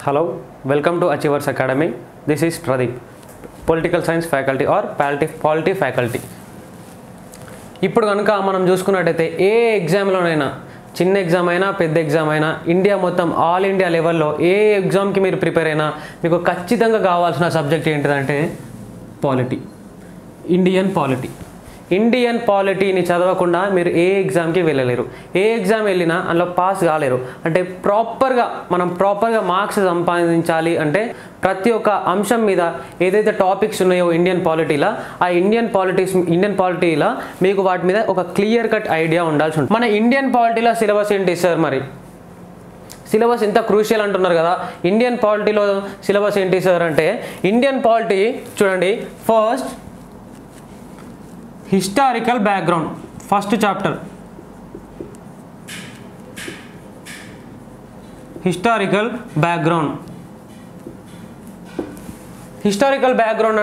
Hello, welcome to Achievers Academy. This is Pradeep, Political Science faculty or Polity faculty. ఇప్పుడు కనుక మనం చూసుకున్నట్టయితే ఏ ఎగ్జామ్లోనైనా చిన్న ఎగ్జామ్ అయినా పెద్ద ఎగ్జామ్ అయినా ఇండియా మొత్తం ఆల్ ఇండియా లెవెల్లో ఏ ఎగ్జామ్కి మీరు ప్రిపేర్ అయినా మీకు ఖచ్చితంగా కావాల్సిన సబ్జెక్ట్ ఏంటిదంటే పాలిటీ, ఇండియన్ పాలిటీని చదవకుండా మీరు ఏ ఎగ్జామ్కి వెళ్ళలేరు. ఏ ఎగ్జామ్ వెళ్ళినా అందులో పాస్ కాలేరు. అంటే మనం ప్రాపర్గా మార్క్స్ సంపాదించాలి అంటే ప్రతి ఒక్క అంశం మీద ఏదైతే టాపిక్స్ ఉన్నాయో ఇండియన్ పాలిటీలో ఆ ఇండియన్ పాలిటీలో మీకు వాటి మీద ఒక క్లియర్ కట్ ఐడియా ఉండాల్సి ఉంటుంది. మన ఇండియన్ పాలిటీలో సిలబస్ ఏంటి సార్? మరి సిలబస్ ఎంత క్రూషియల్ అంటున్నారు కదా. ఇండియన్ పాలిటీలో సిలబస్ ఏంటి సార్ అంటే ఇండియన్ పాలిటీ చూడండి, first historical background, first chapter historical background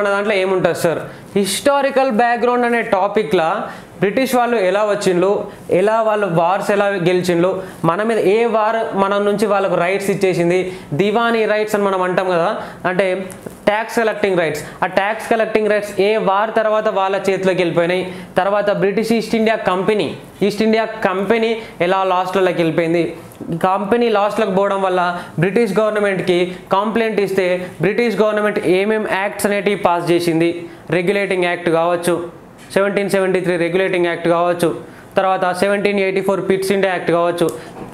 అనే దాంట్లో ఏముంటుంది సార్? హిస్టారికల్ బ్యాక్గ్రౌండ్ అనే టాపిక్లో బ్రిటిష్ వాళ్ళు ఎలా వచ్చిండ్రు, వాళ్ళు వార్స్ ఎలా గెలిచిండ్రు, మన మీద ఏ వార్ మన నుంచి వాళ్ళకు రైట్స్ ఇచ్చేసింది, దివానీ రైట్స్ అని మనం అంటాం కదా, అంటే ట్యాక్స్ కలెక్టింగ్ రైట్స్. ఆ tax collecting rights a war తర్వాత వాళ్ళ చేతిలోకి వెళ్ళిపోయినాయి, తర్వాత బ్రిటిష్ ఈస్ట్ ఇండియా కంపెనీ ఎలా లాస్ట్లోకి వెళ్ళిపోయింది. కంపెనీ లాస్ట్లోకి పోవడం వల్ల బ్రిటిష్ గవర్నమెంట్కి కంప్లైంట్ ఇస్తే బ్రిటిష్ గవర్నమెంట్ ఏమేమి యాక్ట్స్ అనేటివి పాస్ చేసింది, రెగ్యులేటింగ్ యాక్ట్ కావచ్చు, 1773 రెగ్యులేటింగ్ యాక్ట్ కావచ్చు, తర్వాత 1784 పిట్స్ ఇండియా యాక్ట్ కావచ్చు,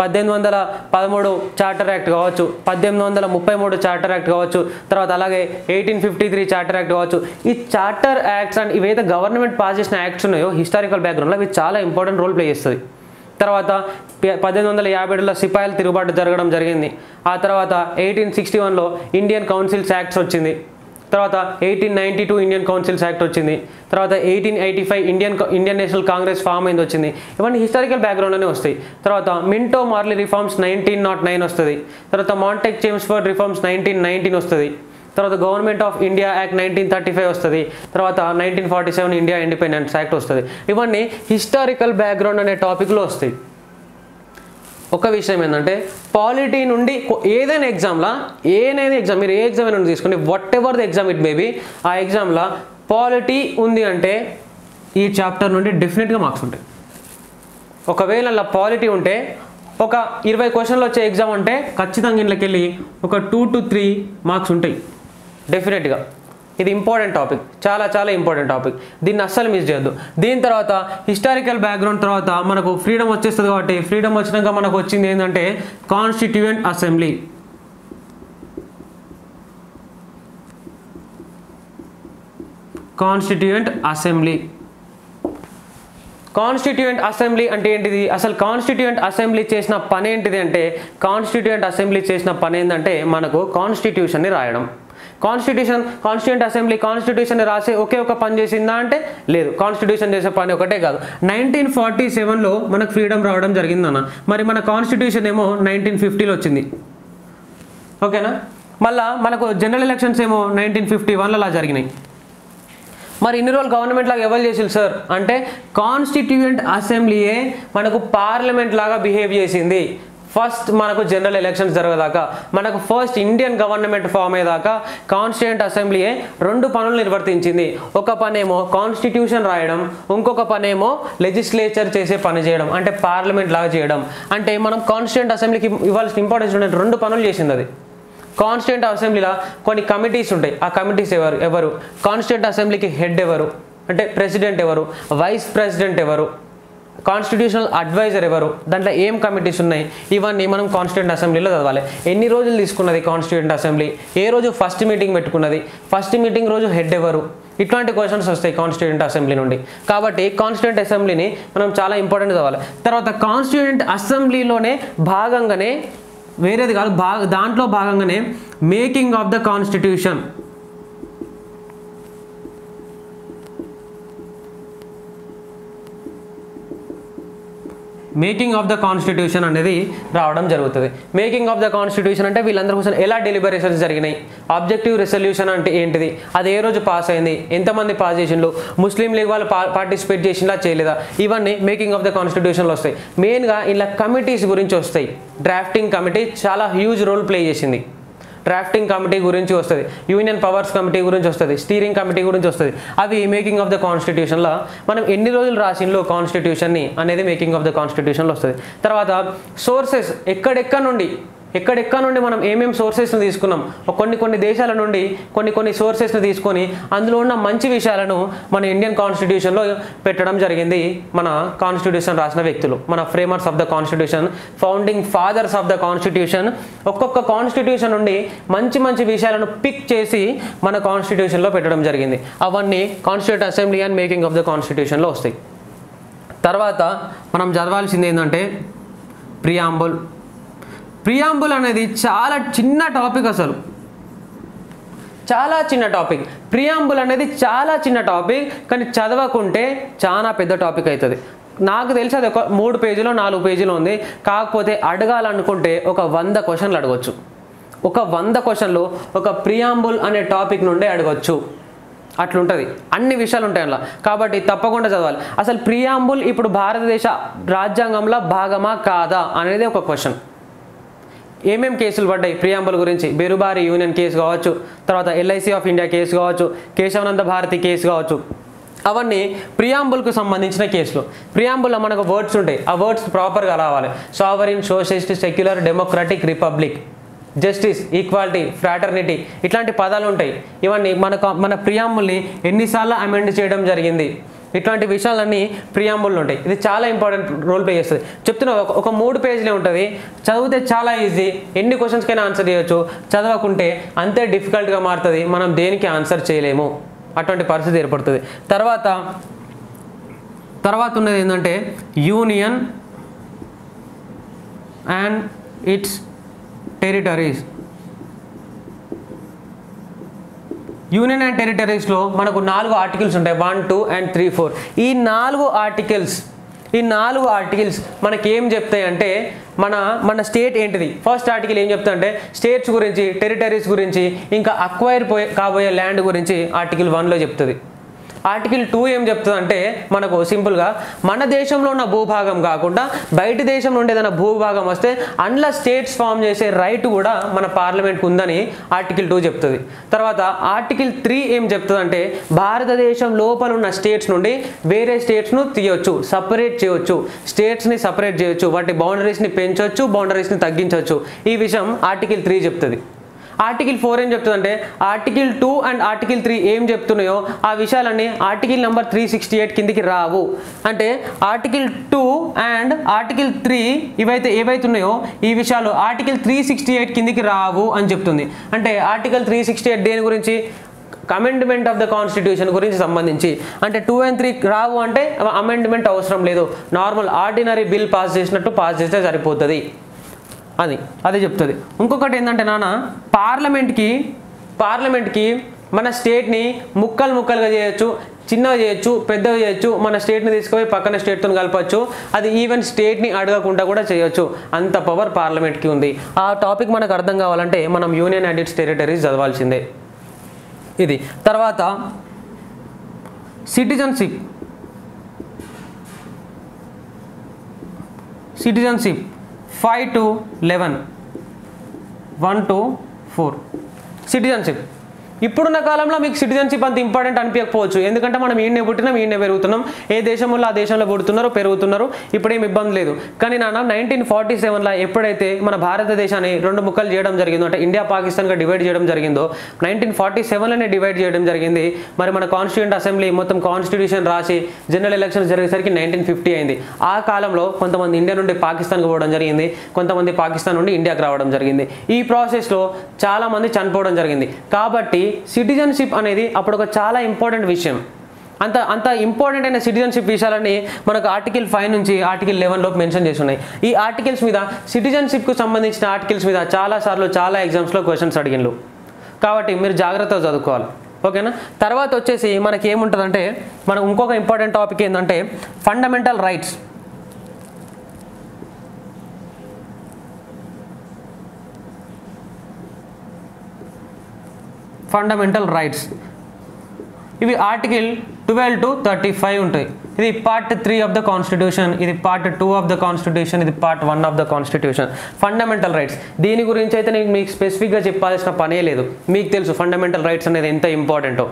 1813 చార్టర్ యాక్ట్ కావచ్చు, 1833 చార్టర్ యాక్ట్ కావచ్చు, తర్వాత అలాగే 1853 చార్టర్ యాక్ట్ కావచ్చు. ఈ చార్టర్ యాక్ట్స్ అండ్ ఇవైతే గవర్నమెంట్ పాస్ చేసిన యాక్ట్స్ ఉన్నాయో హిస్టారికల్ బ్యాక్గ్రౌండ్లో అవి చాలా ఇంపార్టెంట్ రోల్ ప్లే చేస్తుంది. తర్వాత 1857లో సిపాయిల తిరుగుబాటు జరగడం జరిగింది. ఆ తర్వాత 1861లో ఇండియన్ కౌన్సిల్స్ యాక్ట్స్ వచ్చింది. తర్వాత 1892 ఇండియన్ కౌన్సిల్స్ యాక్ట్ వచ్చింది. తర్వాత 1885 ఇండియన్ నేషనల్ కాంగ్రెస్ ఫామ్ అయింది వచ్చింది. ఇవన్నీ హిస్టారికల్ బ్యాక్గ్రౌండ్లోనే వస్తాయి. తర్వాత మింటో మార్లీ రిఫార్మ్స్ 1909 వస్తుంది. తర్వాత మాంటెక్ చేమ్స్ఫోర్డ్ రిఫార్మ్స్ 1919 వస్తుంది. తర్వాత గవర్నమెంట్ ఆఫ్ ఇండియా యాక్ట్ 1935 వస్తుంది. తర్వాత 1947 ఇండియా ఇండిపెండెన్స్ యాక్ట్ వస్తుంది. ఇవన్నీ హిస్టారికల్ బ్యాక్గ్రౌండ్ అనే టాపిక్లో వస్తాయి. ఒక విషయం ఏంటంటే పాలిటీ నుండి ఏదైనా ఎగ్జామ్ మీరు ఏ ఎగ్జామ్ అయినా తీసుకోండి, what ever the exam it maybe, ఆ ఎగ్జామ్లో పాలిటీ ఉంది అంటే ఈ చాప్టర్ నుండి డెఫినెట్గా మార్క్స్ ఉంటాయి. ఒకవేళ అలా పాలిటీ ఉంటే ఒక 20 క్వశ్చన్లు వచ్చే ఎగ్జామ్ అంటే ఖచ్చితంగా ఇంట్లోకి వెళ్ళి ఒక 2 to 3 మార్క్స్ ఉంటాయి డెఫినెట్గా. ఇది ఇంపార్టెంట్ టాపిక్, చాలా చాలా ఇంపార్టెంట్ టాపిక్, దీన్ని అస్సలు మిస్ చేయొద్దు. దీని తర్వాత హిస్టారికల్ బ్యాక్గ్రౌండ్ తర్వాత మనకు ఫ్రీడమ్ వచ్చేస్తుంది. కాబట్టి ఫ్రీడమ్ వచ్చినాక మనకు వచ్చింది ఏంటంటే కాన్స్టిట్యూయెంట్ అసెంబ్లీ. కాన్స్టిట్యూయెంట్ అసెంబ్లీ అంటే ఏంటిది? అసలు కాన్స్టిట్యూయెంట్ అసెంబ్లీ చేసిన పని ఏంటిది అంటే మనకు కాన్స్టిట్యూషన్ని రాయడం. కాన్స్టిట్యూయెంట్ అసెంబ్లీ కాన్స్టిట్యూషన్ రాసే ఒకే ఒక పని చేసిందా అంటే లేదు. కాన్స్టిట్యూషన్ చేసే పని ఒకటే కాదు. 1947లో మనకు ఫ్రీడమ్ రావడం జరిగిందన్న. మరి మన కాన్స్టిట్యూషన్ ఏమో 1950లో వచ్చింది. ఓకేనా? మళ్ళా మనకు జనరల్ ఎలక్షన్స్ ఏమో 1951లో అలా జరిగినాయి. మరి ఇన్ని రోజులు గవర్నమెంట్ లాగా ఎవరు చేసింది సార్ అంటే కాన్స్టిట్యూయెంట్ అసెంబ్లీయే మనకు పార్లమెంట్ లాగా బిహేవ్ చేసింది. ఫస్ట్ మనకు జనరల్ ఎలక్షన్స్ జరగదాకా, మనకు ఫస్ట్ ఇండియన్ గవర్నమెంట్ ఫామ్ అయ్యేదాకా కాన్స్టిట్యూయెంట్ అసెంబ్లీయే 2 పనులు నిర్వర్తించింది. ఒక పనేమో కాన్స్టిట్యూషన్ రాయడం, ఇంకొక పనేమో లెజిస్లేచర్ చేసే పని చేయడం, అంటే పార్లమెంట్ లాగా చేయడం. అంటే మనం కాన్స్టిట్యూయెంట్ అసెంబ్లీకి ఇవ్వాల్సిన ఇంపార్టెన్స్ ఉండే 2 పనులు చేసింది అది. కాన్స్టిట్యూయెంట్ అసెంబ్లీలో కొన్ని కమిటీస్ ఉంటాయి. ఆ కమిటీస్ ఎవరు? కాన్స్టిట్యూయెంట్ అసెంబ్లీకి హెడ్ ఎవరు అంటే ప్రెసిడెంట్ ఎవరు, వైస్ ప్రెసిడెంట్ ఎవరు, కాన్స్టిట్యూషనల్ అడ్వైజర్ ఎవరు, దాంట్లో ఏం కమిటీస్ ఉన్నాయి, ఇవన్నీ మనం కాన్స్టిట్యూయెంట్ అసెంబ్లీలో చదవాలి. ఎన్ని రోజులు తీసుకున్నది కాన్స్టిట్యూయెంట్ అసెంబ్లీ, ఏ రోజు ఫస్ట్ మీటింగ్ పెట్టుకున్నది, ఫస్ట్ మీటింగ్ రోజు హెడ్ ఎవరు, ఇట్లాంటి క్వశ్చన్స్ వస్తాయి కాన్స్టిట్యూయెంట్ అసెంబ్లీ నుండి. కాబట్టి కాన్స్టిట్యూయెంట్ అసెంబ్లీని మనం చాలా ఇంపార్టెంట్ చదవాలి. తర్వాత కాన్స్టిట్యూయెంట్ అసెంబ్లీలోనే భాగంగానే, వేరేది కాదు, దాంట్లో భాగంగానే making of the constitution. Making of the constitution అనేది రావడం జరుగుతుంది. మేకింగ్ ఆఫ్ ద కాన్స్టిట్యూషన్ అంటే వీళ్ళందరి కోసం ఎలా డెలిబరేషన్స్ జరిగినాయి, ఆబ్జెక్టివ్ రెసల్యూషన్ అంటే ఏంటిది, అది ఏ రోజు పాస్ అయింది, ఎంతమంది పాస్ చేసిండ్రు, ముస్లిం లీగ్ వాళ్ళు పార్టిసిపేట్ చేసిందా చేయలేదా, ఇవన్నీ మేకింగ్ ఆఫ్ ద కాన్స్టిట్యూషన్లో వస్తాయి. మెయిన్గా ఇలా కమిటీస్ గురించి వస్తాయి. డ్రాఫ్టింగ్ కమిటీ చాలా హ్యూజ్ రోల్ ప్లే చేసింది. డ్రాఫ్టింగ్ కమిటీ గురించి వస్తుంది, యూనియన్ పవర్స్ కమిటీ గురించి వస్తుంది, స్టీరింగ్ కమిటీ గురించి వస్తుంది. అవి మేకింగ్ ఆఫ్ ద కాన్స్టిట్యూషన్లో మనం ఎన్ని రోజులు రాసిండ్లో కాన్స్టిట్యూషన్ని అనేది మేకింగ్ ఆఫ్ ద కాన్స్టిట్యూషన్లో వస్తుంది. తర్వాత సోర్సెస్ ఎక్కడెక్కడ నుండి మనం ఏమేమి సోర్సెస్ని తీసుకున్నాం, కొన్ని దేశాల నుండి కొన్ని సోర్సెస్ని తీసుకొని అందులో ఉన్న మంచి విషయాలను మన ఇండియన్ కాన్స్టిట్యూషన్లో పెట్టడం జరిగింది. మన కాన్స్టిట్యూషన్ రాసిన వ్యక్తులు, మన framers of the constitution, founding fathers of the constitution ఒక్కొక్క కాన్స్టిట్యూషన్ నుండి మంచి విషయాలను పిక్ చేసి మన కాన్స్టిట్యూషన్లో పెట్టడం జరిగింది. అవన్నీ constitute assembly and making of the కాన్స్టిట్యూషన్లో వస్తాయి. తర్వాత మనం చదవాల్సింది ఏంటంటే ప్రియాంబుల్ అనేది చాలా చిన్న టాపిక్, అసలు చాలా చిన్న టాపిక్. ప్రియాంబుల్ అనేది చాలా చిన్న టాపిక్, కానీ చదవకుంటే చాలా పెద్ద టాపిక్ అవుతుంది. నాకు తెలిసి అది ఒక 3 పేజీలో 4 పేజీలో ఉంది. కాకపోతే అడగాలనుకుంటే ఒక 100 క్వశ్చన్లు అడగవచ్చు. ఒక 100 క్వశ్చన్లు ఒక ప్రియాంబుల్ అనే టాపిక్ నుండే అడగవచ్చు. అట్లుంటుంది, అన్ని విషయాలు ఉంటాయి అలా. కాబట్టి తప్పకుండా చదవాలి. అసలు ప్రియాంబుల్ ఇప్పుడు భారతదేశ రాజ్యాంగంలో భాగమా కాదా అనేది ఒక క్వశ్చన్. ఏమేం కేసులు పడ్డాయి ప్రియాంబుల్ గురించి? బెరుబారి యూనియన్ కేసు కావచ్చు, తర్వాత LIC ఆఫ్ ఇండియా కేసు కావచ్చు, కేశవానంద భారతి కేసు కావచ్చు, అవన్నీ ప్రియాంబుల్కు సంబంధించిన కేసులు. ప్రియాంబుల్లో మనకు వర్డ్స్ ఉంటాయి, ఆ వర్డ్స్ ప్రాపర్గా రావాలి. Sovereign, socialist, secular, democratic, republic, justice, equality, fraternity ఇట్లాంటి పదాలు ఉంటాయి. ఇవన్నీ మన ప్రియాంబుల్ని ఎన్నిసార్లు అమెండ్ చేయడం జరిగింది, ఇట్లాంటి విషయాలన్నీ ప్రియాంబుల్లో ఉంటాయి. ఇది చాలా ఇంపార్టెంట్ రోల్ ప్లే చేస్తుంది. చెప్తున్నా, ఒక 3 పేజీలే ఉంటుంది. చదివితే చాలా ఈజీ, ఎన్ని క్వశ్చన్స్కైనా ఆన్సర్ చేయొచ్చు. చదవకుంటే అంతే డిఫికల్ట్గా మారుతుంది, మనం దేనికి ఆన్సర్ చేయలేము, అటువంటి పరిస్థితి ఏర్పడుతుంది. తర్వాత ఉన్నది ఏంటంటే union and its territories. Union and టెరిటరీస్లో మనకు 4 ఆర్టికల్స్ ఉంటాయి, 1, 2 and 3, 4. ఈ 4 ఆర్టికల్స్ మనకి ఏం చెప్తాయి అంటే మన స్టేట్ ఏంటిది. ఫస్ట్ ఆర్టికల్ ఏం చెప్తా అంటే స్టేట్స్ గురించి, టెరిటరీస్ గురించి, ఇంకా అక్వైర్ కాబోయే ల్యాండ్ గురించి ఆర్టికల్ 1లో చెప్తుంది. ఆర్టికల్ 2 ఏం చెప్తుంది అంటే మనకు సింపుల్గా మన దేశంలో ఉన్న భూభాగం కాకుండా బయట దేశం నుండి ఏదైనా భూభాగం వస్తే అందులో స్టేట్స్ ఫామ్ చేసే రైట్ కూడా మన పార్లమెంట్కి ఉందని ఆర్టికల్ 2 చెప్తుంది. తర్వాత ఆర్టికల్ 3 ఏం చెప్తుంది అంటే భారతదేశం లోపల ఉన్న స్టేట్స్ నుండి వేరే స్టేట్స్ను తీయొచ్చు, సపరేట్ చేయొచ్చు, స్టేట్స్ని సపరేట్ చేయొచ్చు, వాటి బౌండరీస్ని పెంచవచ్చు, బౌండరీస్ని తగ్గించవచ్చు. ఈ విషయం ఆర్టికల్ 3 చెప్తుంది. ఆర్టికల్ 4 ఏం చెప్తుందంటే ఆర్టికల్ 2 అండ్ ఆర్టికల్ 3 ఏం చెప్తున్నాయో ఆ విషయాలన్నీ ఆర్టికల్ నెంబర్ 368 కిందికి రావు. అంటే ఆర్టికల్ 2 అండ్ ఆర్టికల్ 3 ఏవైతున్నాయో ఈ విషయాలు ఆర్టికల్ 368 కిందికి రావు అని చెప్తుంది. అంటే ఆర్టికల్ 368 దేని గురించి? అమెండ్మెంట్ ఆఫ్ ద కాన్స్టిట్యూషన్ గురించి సంబంధించి. అంటే 2 and 3 రావు అంటే అమెండ్మెంట్ అవసరం లేదు, నార్మల్ ఆర్డినరీ బిల్ పాస్ చేసినట్టు పాస్ చేస్తే సరిపోతుంది అని అదే చెప్తుంది. ఇంకొకటి ఏంటంటే నాన్న, పార్లమెంట్కి మన స్టేట్ని ముక్కలుగా చేయొచ్చు, చిన్నగా చేయొచ్చు, పెద్దగా చేయొచ్చు, మన స్టేట్ని తీసుకుపోయి పక్కన స్టేట్తో కలపచ్చు, అది ఈవెన్ స్టేట్ని అడగకుండా కూడా చేయొచ్చు. అంత పవర్ పార్లమెంట్కి ఉంది. ఆ టాపిక్ మనకు అర్థం కావాలంటే మనం యూనియన్ అండ్ ఇట్స్ టెరిటరీస్ చదవాల్సిందే. ఇది తర్వాత సిటిజన్షిప్ 5 to 11, 1 to 4. సిటిజన్షిప్ ఇప్పుడున్న కాలంలో మీకు సిటిజన్షిప్ అంత ఇంపార్టెంట్ అనిపించకపోవచ్చు, ఎందుకంటే మనం ఈయనే పుట్టినాం, ఈయనే పెరుగుతున్నాం, ఏ దేశంలో ఆ దేశంలో పుడుతున్నారు, పెరుగుతున్నారు, ఇప్పుడేం ఇబ్బంది లేదు. కానీ నాన్న 1947లో ఎప్పుడైతే మన భారతదేశాన్ని 2 ముక్కలు చేయడం జరిగిందో, అంటే ఇండియా పాకిస్తాన్గా డివైడ్ చేయడం జరిగిందో, 1947లోనే డివైడ్ చేయడం జరిగింది. మరి మన కాన్స్టిట్యూంట్ అసెంబ్లీ మొత్తం కాన్స్టిట్యూషన్ రాసి జనరల్ ఎలక్షన్స్ జరిగేసరికి 1950 అయింది. ఆ కాలంలో కొంతమంది ఇండియా నుండి పాకిస్తాన్కి పోవడం జరిగింది, కొంతమంది పాకిస్తాన్ నుండి ఇండియాకి రావడం జరిగింది. ఈ ప్రాసెస్లో చాలామంది చనిపోవడం జరిగింది. కాబట్టి సిటిజన్షిప్ అనేది అప్పుడు ఒక చాలా ఇంపార్టెంట్ విషయం. అంత ఇంపార్టెంట్ అయిన సిటిజన్షిప్ విషయాలన్నీ మనకు ఆర్టికల్ 5 నుంచి ఆర్టికల్ 11 లోపు మెన్షన్ చేసి ఉన్నాయి. ఈ ఆర్టికల్స్ మీద, సిటిజన్షిప్కు సంబంధించిన ఆర్టికల్స్ మీద చాలా ఎగ్జామ్స్లో క్వశ్చన్స్ అడిగినలు. కాబట్టి మీరు జాగ్రత్తగా చదువుకోవాలి, ఓకేనా. తర్వాత వచ్చేసి మనకి ఏముంటుందంటే మనకు ఇంకొక ఇంపార్టెంట్ టాపిక్ ఏంటంటే ఫండమెంటల్ రైట్స్. ఇవి ఆర్టికల్ 12 to 35 ఉంటాయి. ఇది పార్ట్ 3 ఆఫ్ ద కాన్స్టిట్యూషన్, ఇది పార్ట్ 2 ఆఫ్ ద కాన్స్టిట్యూషన్, ఇది part 1 of the constitution. Fundamental rights దీని గురించి అయితే నేను మీకు స్పెసిఫిక్గా చెప్పాల్సిన పనే లేదు, మీకు తెలుసు ఫండమెంటల్ రైట్స్ అనేది ఎంత ఇంపార్టెంటో.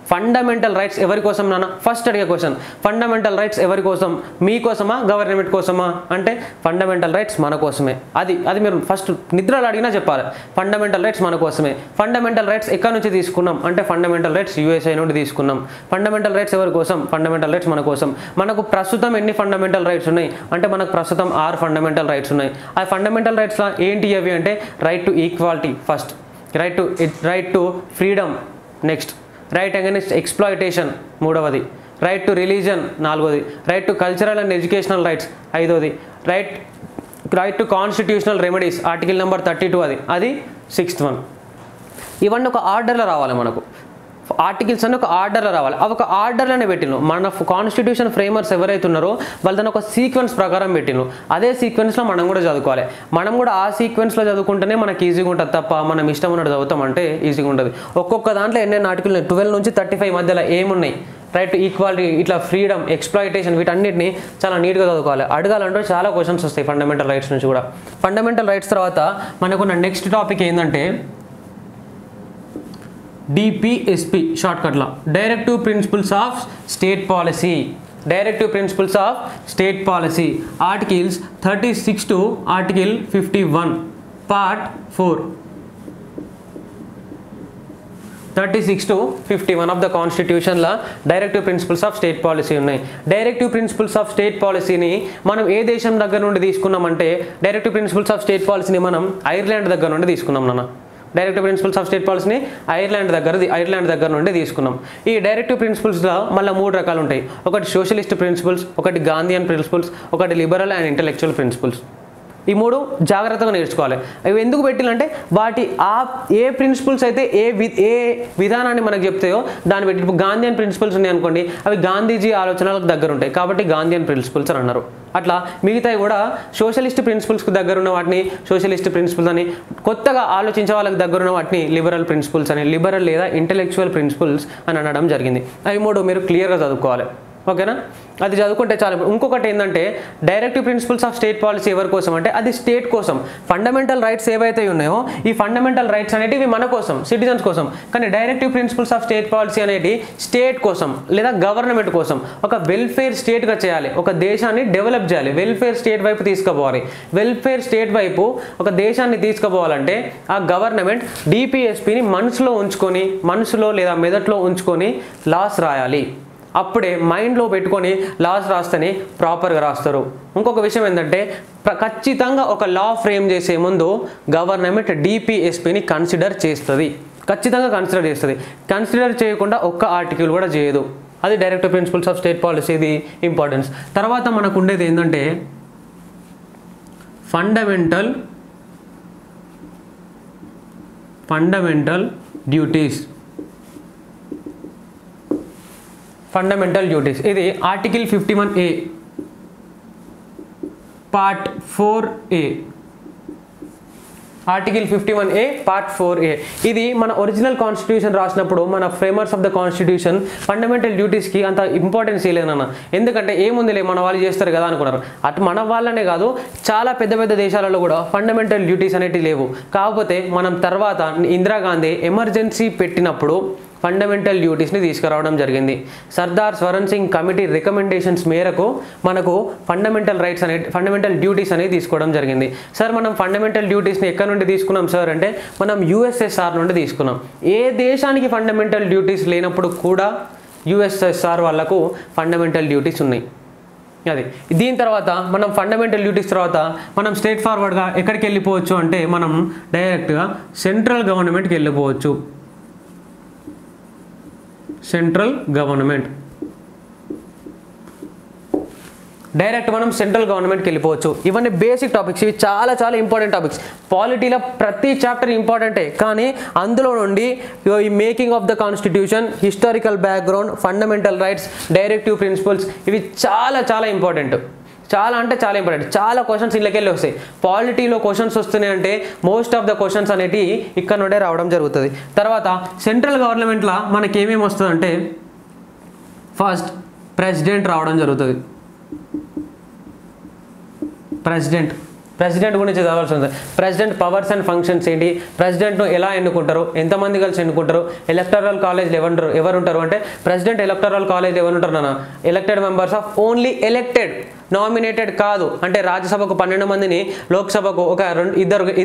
ఫండమెంటల్ రైట్స్ ఎవరి కోసం నాన్న? ఫస్ట్ అడిగే క్వశ్చన్, ఫండమెంటల్ రైట్స్ ఎవరి కోసం? మీకోసమా గవర్నమెంట్ కోసమా అంటే ఫండమెంటల్ రైట్స్ మన కోసమే. అది మీరు ఫస్ట్ నిద్రలో అడిగినా చెప్పాలి, ఫండమెంటల్ రైట్స్ మన కోసమే. ఫండమెంటల్ రైట్స్ ఎక్కడి నుంచి తీసుకున్నాం అంటే ఫండమెంటల్ రైట్స్ USA నుండి తీసుకున్నాం. ఫండమెంటల్ రైట్స్ ఎవరి కోసం? ఫండమెంటల్ రైట్స్ మన కోసం. మనకు ప్రస్తుతం ఎన్ని ఫండమెంటల్ రైట్స్ ఉన్నాయి అంటే మనకు ప్రస్తుతం 6 ఫండమెంటల్ రైట్స్ ఉన్నాయి. ఆ ఫండమెంటల్ రైట్స్లో ఏంటి అవి అంటే right to equality first, right to freedom next, right against exploitation మూడవది, రైట్ టు రిలీజన్ నాలుగోది, right to cultural and educational rights ఐదోది, right to constitutional remedies article number 32 అది 6th వన్. ఇవన్నీ ఒక ఆర్డర్లో రావాలి, మనకు ఆర్టికల్స్ అన్నీ ఒక ఆర్డర్లో రావాలి. అవి ఒక ఆర్డర్లోనే పెట్టిను. మన కాన్స్టిట్యూషన్ ఫ్రేమర్స్ ఎవరైతే ఉన్నారో వాళ్ళు దాన్ని ఒక సీక్వెన్స్ ప్రకారం పెట్టిను. అదే సీక్వెన్స్లో మనం కూడా చదువుకోవాలి. మనం కూడా ఆ సీక్వెన్స్లో చదువుకుంటేనే మనకి ఈజీగా ఉంటుంది తప్ప మనం ఇష్టం ఉన్నట్టు చదువుతామంటే ఈజీగా ఉంటుంది. ఒక్కొక్క దాంట్లో ఎన్నెన్ని ఆర్టికల్ 12 నుంచి 35 మధ్యలో ఏమున్నాయి, రైట్ టు ఈక్వాలిటీ, ఇట్లా ఫ్రీడమ్, ఎక్స్ప్లాయిటేషన్, వీటన్నిటిని చాలా నీట్గా చదువుకోవాలి. అడగాలంటే చాలా క్వశ్చన్స్ వస్తాయి ఫండమెంటల్ రైట్స్ నుంచి కూడా. ఫండమెంటల్ రైట్స్ తర్వాత మనకున్న నెక్స్ట్ టాపిక్ ఏంటంటే DPSP షార్ట్కట్లో, directive principles of state policy. Directive principles of state policy articles 36 to article 51 part 4, 36 to 51 of the కాన్స్టిట్యూషన్లో directive principles of state policy ఉన్నాయి. డైరెక్టివ్ ప్రిన్సిపల్స్ ఆఫ్ స్టేట్ పాలసీని మనం ఏ దేశం దగ్గర నుండి తీసుకున్నామంటే డైరెక్టివ్ ప్రిన్సిపల్స్ ఆఫ్ స్టేట్ పాలసీని మనం ఐర్లాండ్ దగ్గర నుండి తీసుకున్నాం నాన్న. డైరెక్టివ్ ప్రిన్సిపల్స్ ఆఫ్ స్టేట్ పాలసీని ఐర్లాండ్ దగ్గర నుండి తీసుకున్నాం. ఈ డైరెక్టివ్ ప్రిన్సిపల్స్లో మళ్ళీ 3 రకాలు ఉంటాయి. ఒకటి సోషలిస్ట్ ప్రిన్సిపల్స్, ఒకటి గాంధీయన్ ప్రిన్సిపల్స్, ఒకటి లిబరల్ అండ్ ఇంటెలెక్చువల్ ప్రిన్సిపల్స్. ఈ 3 జాగ్రత్తగా నేర్చుకోవాలి. అవి ఎందుకు పెట్టిలంటే వాటి ఏ ప్రిన్సిపల్స్ అయితే ఏ విధానాన్ని మనకు చెప్తాయో దాన్ని పెట్టి, ఇప్పుడు గాంధీయన్ ప్రిన్సిపల్స్ ఉన్నాయి అనుకోండి, అవి గాంధీజీ ఆలోచనలకు దగ్గర ఉంటాయి కాబట్టి గాంధీయన్ ప్రిన్సిపల్స్ అని అన్నారు. అట్లా మిగతాయి కూడా సోషలిస్ట్ ప్రిన్సిపల్స్కి దగ్గర ఉన్న వాటిని సోషలిస్ట్ ప్రిన్సిపల్స్ అని, కొత్తగా ఆలోచించే వాళ్ళకి దగ్గర ఉన్న వాటిని లిబరల్ ప్రిన్సిపల్స్ అని, లిబరల్ లేదా ఇంటెలెక్చువల్ ప్రిన్సిపల్స్ అని అనడం జరిగింది. అవి 3 మీరు క్లియర్గా చదువుకోవాలి. ఓకేనా? అది చదువుకుంటే చాలా. ఇంకొకటి ఏంటంటే directive principles of state policy ఎవరి కోసం అంటే అది స్టేట్ కోసం. ఫండమెంటల్ రైట్స్ ఏవైతే ఉన్నాయో ఈ ఫండమెంటల్ రైట్స్ అనేటివి మన కోసం, సిటిజన్స్ కోసం. కానీ directive principles of state policy అనేది స్టేట్ కోసం లేదా గవర్నమెంట్ కోసం, ఒక వెల్ఫేర్ స్టేట్గా చేయాలి, ఒక దేశాన్ని డెవలప్ చేయాలి, వెల్ఫేర్ స్టేట్ వైపు తీసుకుపోవాలి. వెల్ఫేర్ స్టేట్ వైపు ఒక దేశాన్ని తీసుకుపోవాలంటే ఆ గవర్నమెంట్ DPSPని మనసులో లేదా మెదట్లో ఉంచుకొని లాస్ రాయాలి. అప్పుడే మైండ్లో పెట్టుకొని లాస్ రాస్తేనే ప్రాపర్గా రాస్తారు. ఇంకొక విషయం ఏంటంటే ఖచ్చితంగా ఒక లా ఫ్రేమ్ చేసే ముందు గవర్నమెంట్ DPSPని కన్సిడర్ చేస్తుంది, ఖచ్చితంగా కన్సిడర్ చేస్తుంది. కన్సిడర్ చేయకుండా ఒక్క ఆర్టికల్ కూడా చేయదు. అది డైరెక్టివ్ ప్రిన్సిపల్స్ ఆఫ్ స్టేట్ పాలసీది ఇంపార్టెన్స్. తర్వాత మనకు ఉండేది ఏంటంటే ఫండమెంటల్ డ్యూటీస్. ఫండమెంటల్ డ్యూటీస్ ఇది article 51A part 4A. Article 51A part 4A ఇది మన ఒరిజినల్ కాన్స్టిట్యూషన్ రాసినప్పుడు మన framers of the constitution fundamental డ్యూటీస్కి అంత ఇంపార్టెన్స్ ఇవ్వలేదన్న. ఎందుకంటే ఏముందిలే మన వాళ్ళు చేస్తారు కదా అనుకున్నారు. అటు మన వాళ్ళనే కాదు చాలా పెద్ద పెద్ద దేశాలలో కూడా ఫండమెంటల్ డ్యూటీస్ అనేటివి లేవు. కాకపోతే మనం తర్వాత ఇందిరాగాంధీ ఎమర్జెన్సీ పెట్టినప్పుడు ఫండమెంటల్ డ్యూటీస్ని తీసుకురావడం జరిగింది. సర్దార్ స్వరణ్ సింగ్ కమిటీ రికమెండేషన్స్ మేరకు మనకు ఫండమెంటల్ డ్యూటీస్ అనేది తీసుకోవడం జరిగింది. సార్ మనం ఫండమెంటల్ డ్యూటీస్ని ఎక్కడి నుండి తీసుకున్నాం సార్ అంటే మనం USSR నుండి తీసుకున్నాం. ఏ దేశానికి ఫండమెంటల్ డ్యూటీస్ లేనప్పుడు కూడా USSR వాళ్ళకు ఫండమెంటల్ డ్యూటీస్ ఉన్నాయి. అది దీని తర్వాత మనం ఫండమెంటల్ డ్యూటీస్ తర్వాత మనం స్ట్రేట్ ఫార్వర్డ్గా ఎక్కడికి వెళ్ళిపోవచ్చు అంటే మనం డైరెక్ట్గా సెంట్రల్ గవర్నమెంట్కి వెళ్ళిపోవచ్చు. సెంట్రల్ గవర్నమెంట్ డైరెక్ట్ మనం సెంట్రల్ గవర్నమెంట్కి వెళ్ళిపోవచ్చు. ఇవన్నీ బేసిక్ టాపిక్స్, ఇవి చాలా చాలా ఇంపార్టెంట్ టాపిక్స్. పాలిటీలో ప్రతి చాప్టర్ ఇంపార్టెంటే, కానీ అందులో నుండి ఈ making of the constitution, historical background, fundamental rights, directive principles ఇవి చాలా చాలా ఇంపార్టెంట్. చాలా అంటే చాలా ఇంపార్టెంట్. చాలా క్వశ్చన్స్ ఇళ్ళకెళ్ళి వస్తాయి. పాలిటీలో క్వశ్చన్స్ వస్తున్నాయి అంటే మోస్ట్ ఆఫ్ ద క్వశ్చన్స్ అనేవి ఇక్కడ నుండే రావడం జరుగుతుంది. తర్వాత సెంట్రల్ గవర్నమెంట్లో మనకి ఏమేమి వస్తుందంటే ఫస్ట్ ప్రెసిడెంట్ రావడం జరుగుతుంది. ప్రెసిడెంట్ గురించి చదవాల్సి ఉంది. ప్రెసిడెంట్ పవర్స్ అండ్ ఫంక్షన్స్ ఏంటి, ప్రెసిడెంట్ను ఎలా ఎన్నుకుంటారు, ఎంతమంది కలిసి ఎన్నుకుంటారు, ఎలక్టరల్ కాలేజ్లో ఎవరు ఉంటారు అంటే ప్రెసిడెంట్ ఎలక్టరల్ కాలేజ్ ఎవరు ఉంటారు నాన్న, elected members of only elected, nominated కాదు. అంటే రాజ్యసభకు 12 మందిని, లోక్సభకు ఒక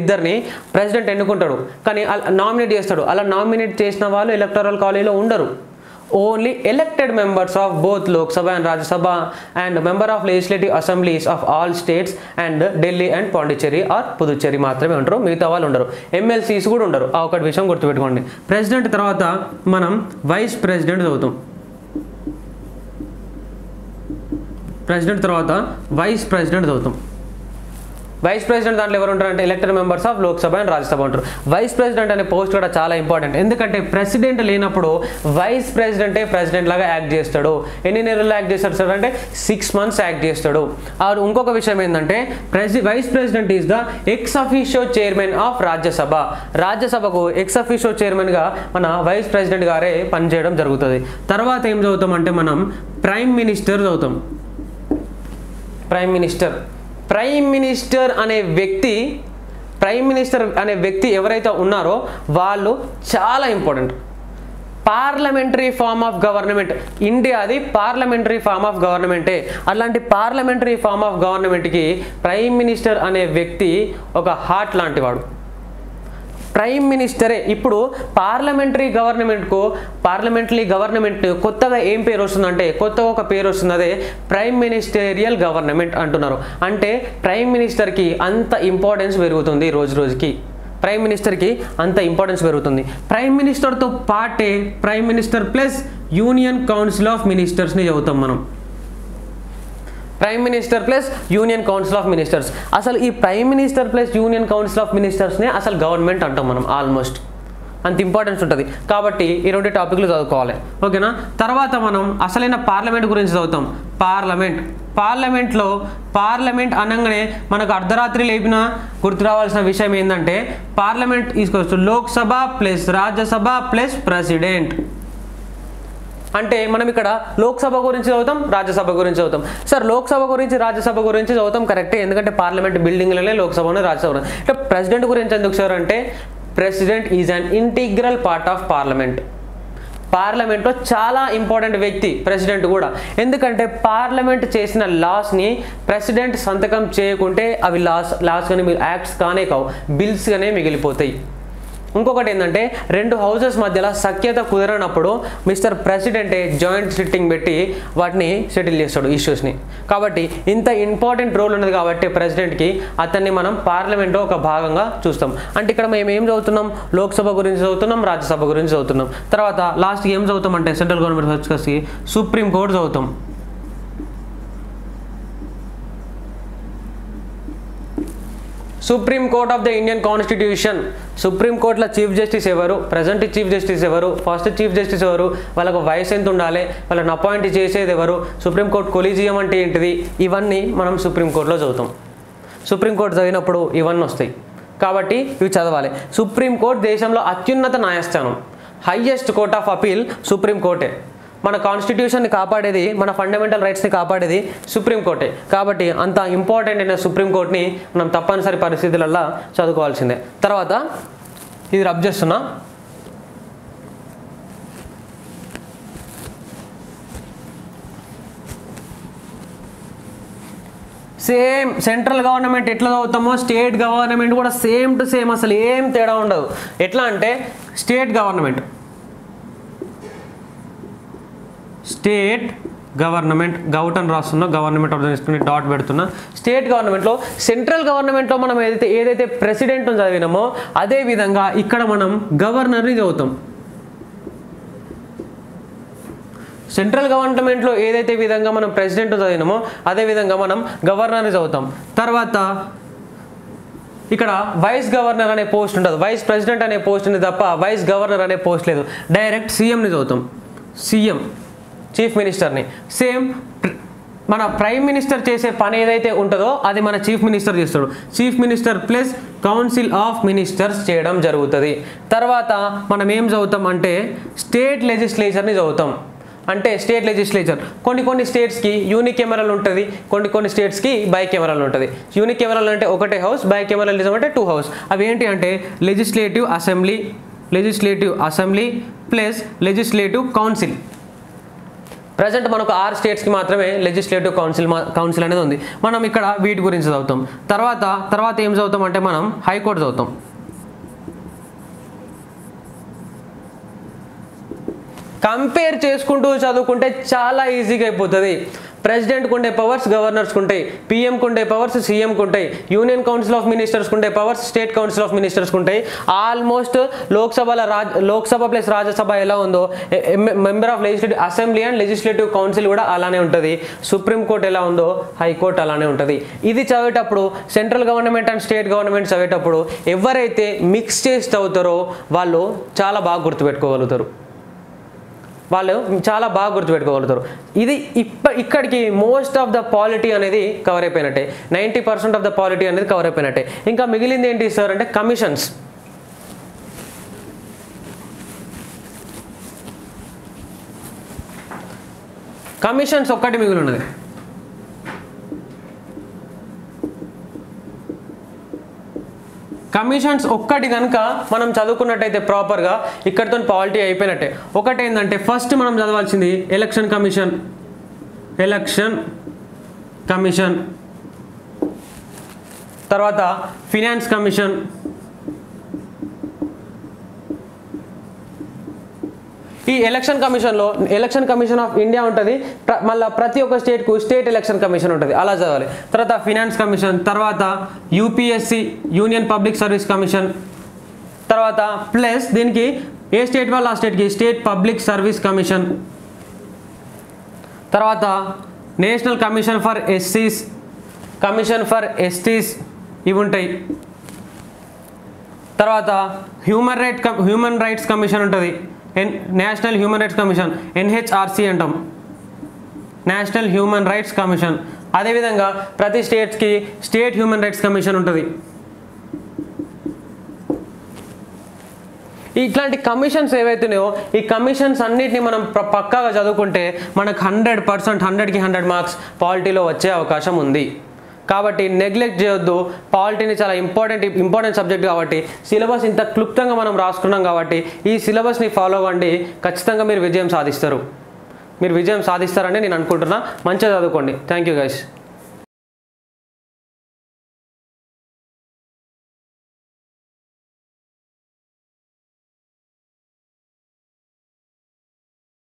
ఇద్దరిని ప్రెసిడెంట్ ఎన్నుకుంటాడు, కానీ నామినేట్ చేస్తాడు. అలా నామినేట్ చేసిన వాళ్ళు ఎలక్టరల్ కాలేజ్లో ఉండరు. Only elected members of both Lok Sabha and Rajya Sabha and member of legislative assemblies of all states and Delhi and Pondicherry or Puducherry మాత్రమే ఉంటారు, మిగతా వాళ్ళు ఉండరు. ఎమ్మెల్సీస్ కూడా ఉండరు. ఆ ఒకటి విషయం గుర్తుపెట్టుకోండి. ప్రెసిడెంట్ తర్వాత మనం వైస్ ప్రెసిడెంట్ చదువుతాం. ప్రెసిడెంట్ తర్వాత వైస్ ప్రెసిడెంట్ చదువుతాం. వైస్ ప్రెసిడెంట్ దాంట్లో ఎవరు ఉంటారు అంటే elected members of Lok Sabha and Rajya Sabha ఉంటారు. వైస్ ప్రెసిడెంట్ అనే పోస్ట్ కూడా చాలా ఇంపార్టెంట్. ఎందుకంటే ప్రెసిడెంట్ లేనప్పుడు వైస్ ప్రెసిడెంటే ప్రెసిడెంట్ లాగా యాక్ట్ చేస్తాడు. ఎన్ని నెలల్లో యాక్ట్ చేస్తాడు సార్ అంటే 6 months యాక్ట్ చేస్తాడు. ఇంకొక విషయం ఏంటంటే vice president is the ex officio chairman of Rajya Sabha. రాజ్యసభకు ఎక్స్ అఫీషియో చైర్మన్గా మన వైస్ ప్రెసిడెంట్ గారే పనిచేయడం జరుగుతుంది. తర్వాత ఏం చదువుతాం అంటే మనం ప్రైమ్ మినిస్టర్ చదువుతాం. ప్రైమ్ మినిస్టర్ అనే వ్యక్తి ఎవరైతే ఉన్నారో వాళ్ళు చాలా important. Parliamentary form of government, ఇండియాది పార్లమెంటరీ ఫార్మ్ ఆఫ్ గవర్నమెంటే. అలాంటి పార్లమెంటరీ ఫార్మ్ ఆఫ్ గవర్నమెంట్కి ప్రైమ్ మినిస్టర్ అనే వ్యక్తి ఒక హార్ట్ లాంటి వాడు. ప్రైమ్ మినిస్టరే. ఇప్పుడు పార్లమెంటరీ గవర్నమెంట్ కొత్తగా ఏం పేరు వస్తుందంటే కొత్తగా ఒక పేరు వస్తుంది, అదే ప్రైమ్ మినిస్టేరియల్ గవర్నమెంట్ అంటున్నారు. అంటే ప్రైమ్ మినిస్టర్కి అంత ఇంపార్టెన్స్ పెరుగుతుంది రోజు రోజుకి. ప్రైమ్ మినిస్టర్కి అంత ఇంపార్టెన్స్ పెరుగుతుంది. ప్రైమ్ మినిస్టర్తో పాటే prime minister plus union council of మినిస్టర్స్ని చదువుతాం మనం. Prime minister plus union council of ministers. అసలు ఈ prime minister plus union council of మినిస్టర్స్నే అసలు గవర్నమెంట్ అంటాం మనం. ఆల్మోస్ట్ అంత ఇంపార్టెన్స్ ఉంటుంది. కాబట్టి ఈ 2 టాపిక్లు చదువుకోవాలి, ఓకేనా. తర్వాత మనం అసలైన పార్లమెంట్ గురించి చదువుతాం. పార్లమెంట్ అనగానే మనకు అర్ధరాత్రి లేపిన గుర్తు రావాల్సిన విషయం ఏంటంటే పార్లమెంట్ తీసుకోవచ్చు Lok Sabha plus Rajya Sabha plus president. అంటే మనం ఇక్కడ లోక్సభ గురించి చదువుతాం, రాజ్యసభ గురించి చదువుతాం. సార్ లోక్సభ గురించి రాజ్యసభ గురించి చదువుతాం కరెక్టే, ఎందుకంటే పార్లమెంట్ బిల్డింగ్లనే లోక్సభను రాజ్యసభ. అంటే ప్రెసిడెంట్ గురించి ఎందుకు సార్ అంటే president is an integral part of పార్లమెంట్లో చాలా ఇంపార్టెంట్ వ్యక్తి ప్రెసిడెంట్ కూడా. ఎందుకంటే పార్లమెంట్ చేసిన లాస్ని ప్రెసిడెంట్ సంతకం చేయకుంటే అవి లాస్ కానీ యాక్ట్స్ కానే కావు, బిల్స్గానే మిగిలిపోతాయి. ఇంకొకటి ఏంటంటే 2 హౌసెస్ మధ్యలో సఖ్యత కుదరనప్పుడు మిస్టర్ ప్రెసిడెంటే జాయింట్ సిట్టింగ్ పెట్టి వాటిని సెటిల్ చేస్తాడు ఇష్యూస్ని. కాబట్టి ఇంత ఇంపార్టెంట్ రోల్ ఉన్నది కాబట్టి ప్రెసిడెంట్కి అతన్ని మనం పార్లమెంట్లో ఒక భాగంగా చూస్తాం. అంటే ఇక్కడ మేము ఏం చదువుతున్నాం, లోక్సభ గురించి చదువుతున్నాం, రాజ్యసభ గురించి చదువుతున్నాం. తర్వాత లాస్ట్కి ఏం చదువుతాం అంటే సెంట్రల్ గవర్నమెంట్ వచ్చేసి సుప్రీం కోర్టు చదువుతాం. Supreme court of the Indian constitution. Supreme కోర్టులో చీఫ్ జస్టిస్ ఎవరు, ప్రజెంట్ చీఫ్ జస్టిస్ ఎవరు, ఫస్ట్ చీఫ్ జస్టిస్ ఎవరు, వాళ్ళకు వయసు ఎంత ఉండాలి, వాళ్ళని అపాయింట్ చేసేది ఎవరు, సుప్రీంకోర్టు కొలీజియం అంటే ఏంటిది, ఇవన్నీ మనం సుప్రీంకోర్టులో చదువుతాం. సుప్రీంకోర్టు చదివినప్పుడు ఇవన్నీ వస్తాయి కాబట్టి ఇవి చదవాలి. సుప్రీంకోర్టు దేశంలో అత్యున్నత న్యాయస్థానం, హైయెస్ట్ కోర్ట్ ఆఫ్ అపీల్ సుప్రీంకోర్టే. మన కాన్స్టిట్యూషన్ని కాపాడేది, మన ఫండమెంటల్ రైట్స్ని కాపాడేది సుప్రీంకోర్టే. కాబట్టి అంత ఇంపార్టెంట్ అయిన సుప్రీంకోర్టుని మనం తప్పనిసరి పరిస్థితులలో చదువుకోవాల్సిందే. తర్వాత ఇది రబ్ చేస్తున్నా, సేమ్ సెంట్రల్ గవర్నమెంట్ ఎట్లా చదువుతామో స్టేట్ గవర్నమెంట్ కూడా సేమ్ టు సేమ్, అసలు ఏం తేడా ఉండదు. ఎట్లా అంటే స్టేట్ గవర్నమెంట్ గౌట్ అని రాస్తున్నా, గవర్నమెంట్ ఆర్గనైజేషన్ డాట్ పెడుతున్నా. స్టేట్ గవర్నమెంట్లో సెంట్రల్ గవర్నమెంట్లో మనం ఏదైతే ప్రెసిడెంట్ చదివినామో అదే విధంగా ఇక్కడ మనం గవర్నర్ని చదువుతాం. సెంట్రల్ గవర్నమెంట్లో ఏదైతే విధంగా మనం ప్రెసిడెంట్ చదివినామో అదే విధంగా మనం గవర్నర్ని చదువుతాం. తర్వాత ఇక్కడ వైస్ గవర్నర్ అనే పోస్ట్ ఉండదు, వైస్ ప్రెసిడెంట్ అనే పోస్ట్ ఉంది తప్ప వైస్ గవర్నర్ అనే పోస్ట్ లేదు. డైరెక్ట్ సీఎంని చదువుతాం. సీఎం చీఫ్ మినిస్టర్ని. సేమ్ మన ప్రైమ్ మినిస్టర్ చేసే పని ఏదైతే ఉంటుందో అది మన చీఫ్ మినిస్టర్ చేస్తాడు. Chief minister plus council of ministers చేయడం జరుగుతుంది. తర్వాత మనం ఏం చదువుతాం అంటే స్టేట్ లెజిస్లేచర్ని చదువుతాం. అంటే స్టేట్ లెజిస్లేచర్. కొన్ని స్టేట్స్కి యూనికెమరల్ ఉంటుంది, కొన్ని స్టేట్స్కి బైకెమరల్ ఉంటుంది. యూనికెమరల్ అంటే ఒకటే హౌస్, బైకెమరలిజం అంటే 2 హౌస్. అవి ఏంటి అంటే legislative assembly plus legislative council. Present మనకు 6 స్టేట్స్కి మాత్రమే లెజిస్లేటివ్ కౌన్సిల్ అనేది ఉంది. మనం ఇక్కడ వీటి గురించి చదువుతాం. తర్వాత ఏం చదువుతాం అంటే మనం హైకోర్టు చదువుతాం. కంపేర్ చేసుకుంటూ చదువుకుంటే చాలా ఈజీగా అయిపోతుంది. ప్రెసిడెంట్కి ఉండే పవర్స్ గవర్నర్స్కి ఉంటాయి, పిఎంకి ఉండే పవర్స్ సీఎంకి ఉంటాయి, యూనియన్ కౌన్సిల్ ఆఫ్ మినిస్టర్స్కి ఉండే పవర్స్ స్టేట్ కౌన్సిల్ ఆఫ్ మినిస్టర్స్కి ఉంటాయి. ఆల్మోస్ట్ లోక్సభ ప్లస్ రాజ్యసభ ఎలా ఉందో member of legislative assembly and legislative council కూడా అలానే ఉంటుంది. సుప్రీంకోర్టు ఎలా ఉందో హైకోర్టు అలానే ఉంటుంది. ఇది చదివేటప్పుడు central government and state government చదివేటప్పుడు ఎవరైతే మిక్స్ చేసి చదువుతారో వాళ్ళు చాలా బాగా గుర్తుపెట్టుకోగలుగుతారు. ఇది ఇక్కడికి మోస్ట్ ఆఫ్ ద పాలిటీ అనేది కవర్ అయిపోయినట్టే. 90% ఆఫ్ ద పాలిటీ అనేది కవర్ అయిపోయినట్టే. ఇంకా మిగిలింది ఏంటి సార్ అంటే కమిషన్స్. కమిషన్స్ ఒక్కటి మిగిలి ఉన్నది. కమిషన్స్ ఒక్కటి కనుక మనం చదువుకున్నట్టయితే ప్రాపర్గా ఇక్కడితో పాలిటీ అయిపోయినట్టే. ఒకటి ఏంటంటే ఫస్ట్ మనం చదవాల్సింది ఎలక్షన్ కమిషన్, తర్వాత ఫినాన్స్ కమిషన్, ఈ ఎలక్షన్ కమిషన్ ఆఫ్ ఇండియా ఉంటుంది. మళ్ళీ ప్రతి ఒక్క స్టేట్కు స్టేట్ ఎలక్షన్ కమిషన్ ఉంటుంది, అలా చదవాలి. తర్వాత ఫినాన్స్ కమిషన్, తర్వాత UPSC union public service commission, తర్వాత ప్లస్ దీనికి ఏ స్టేట్ వాళ్ళు ఆ స్టేట్కి స్టేట్ పబ్లిక్ సర్వీస్ కమిషన్, తర్వాత నేషనల్ కమిషన్ ఫర్ ఎస్టీస్ ఇవి ఉంటాయి. తర్వాత హ్యూమన్ రైట్స్ కమిషన్ ఉంటుంది, national human rights commission NHRC అంటాం, నేషనల్ హ్యూమన్ రైట్స్ కమిషన్. అదేవిధంగా ప్రతి స్టేట్స్కి స్టేట్ హ్యూమన్ రైట్స్ కమిషన్ ఉంటుంది. ఇట్లాంటి కమిషన్స్ ఏవైతున్నాయో ఈ కమిషన్స్ అన్నిటిని మనం పక్కాగా చదువుకుంటే మనకు 100% 100కి 100 మార్క్స్ పాలిటీలో వచ్చే అవకాశం ఉంది. కాబట్టి నెగ్లెక్ట్ చేయొద్దు. పాలిటీని చాలా ఇంపార్టెంట్ సబ్జెక్ట్ కాబట్టి సిలబస్ ఇంత క్లుప్తంగా మనం రాసుకున్నాం కాబట్టి ఈ సిలబస్ని ఫాలో అవ్వండి. ఖచ్చితంగా మీరు విజయం సాధిస్తారని నేను అనుకుంటున్నా. మంచిగా చదువుకోండి. Thank you guys.